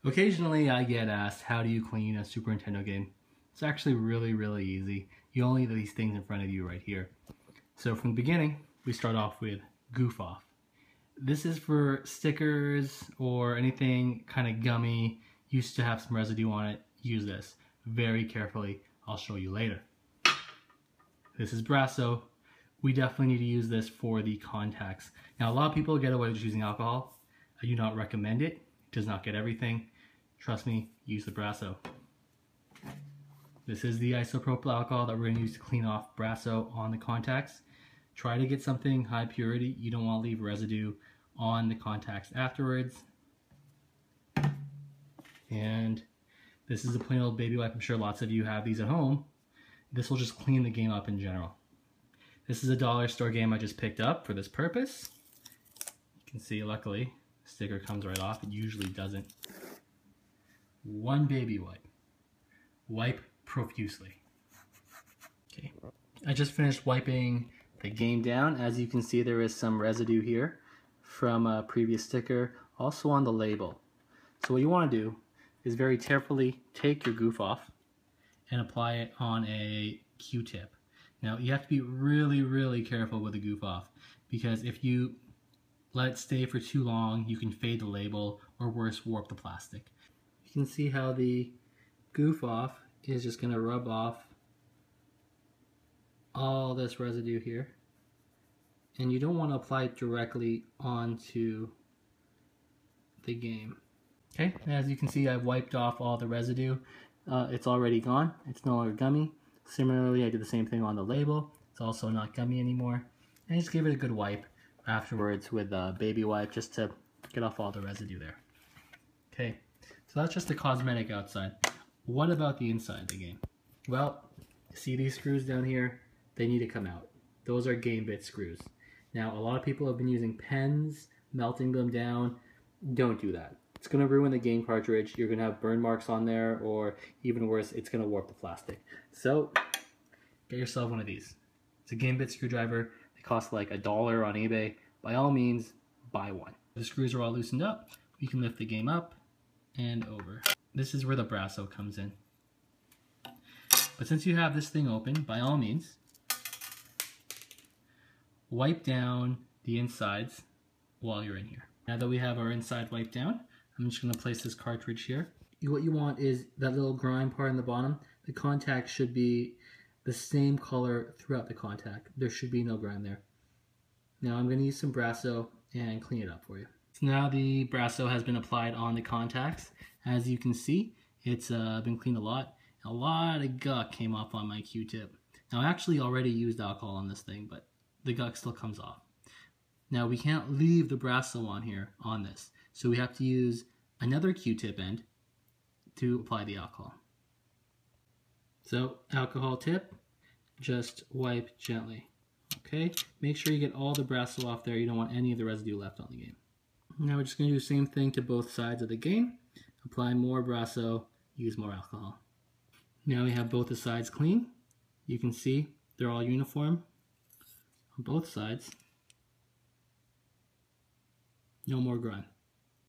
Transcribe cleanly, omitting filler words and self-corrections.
Occasionally I get asked, how do you clean a Super Nintendo game? It's actually really easy. You only need these things in front of you right here. So from the beginning, we start off with Goof Off. This is for stickers or anything kind of gummy, used to have some residue on it. Use this very carefully. I'll show you later. This is Brasso. We definitely need to use this for the contacts. Now, a lot of people get away with just using alcohol. I do not recommend it. It does not get everything. Trust me, use the Brasso. This is the isopropyl alcohol that we're going to use to clean off Brasso on the contacts. Try to get something high purity. You don't want to leave residue on the contacts afterwards. And this is a plain old baby wipe. I'm sure lots of you have these at home. This will just clean the game up in general. This is a dollar store game I just picked up for this purpose. You can see, luckily, the sticker comes right off. It usually doesn't. One baby wipe. Wipe profusely. Okay, I just finished wiping the game down. As you can see, there is some residue here from a previous sticker, also on the label. So what you want to do is very carefully take your Goof Off and apply it on a Q-tip. Now you have to be really careful with the Goof Off, because if you let it stay for too long, you can fade the label or worse, warp the plastic. You can see how the Goof Off is just going to rub off all this residue here, and you don't want to apply it directly onto the game. Okay, as you can see, I've wiped off all the residue. It's already gone. It's no longer gummy. Similarly, I did the same thing on the label. It's also not gummy anymore. And just give it a good wipe afterwards with a baby wipe just to get off all the residue there. Okay, so that's just the cosmetic outside. What about the inside of the game? Well, see these screws down here? They need to come out. Those are game bit screws. Now, a lot of people have been using pens, melting them down. Don't do that. It's going to ruin the game cartridge. You're going to have burn marks on there, or even worse, it's going to warp the plastic. So, get yourself one of these. It's a game bit screwdriver. They cost like $1 on eBay. By all means, buy one. The screws are all loosened up. You can lift the game up and over. This is where the Brasso comes in. But since you have this thing open, by all means, wipe down the insides while you're in here. Now that we have our inside wiped down, I'm just going to place this cartridge here. What you want is that little grime part in the bottom. The contact should be the same color throughout the contact. There should be no grime there. Now I'm going to use some Brasso and clean it up for you. So now the Brasso has been applied on the contacts. As you can see, it's been cleaned a lot. A lot of gunk came off on my Q-tip. Now I actually already used alcohol on this thing, but the gunk still comes off. Now we can't leave the Brasso on here on this, so we have to use another Q-tip end to apply the alcohol. So alcohol tip, just wipe gently. Okay, make sure you get all the Brasso off there. You don't want any of the residue left on the game. Now we're just going to do the same thing to both sides of the game. Apply more Brasso, use more alcohol. Now we have both the sides clean. You can see they're all uniform on both sides. No more grime.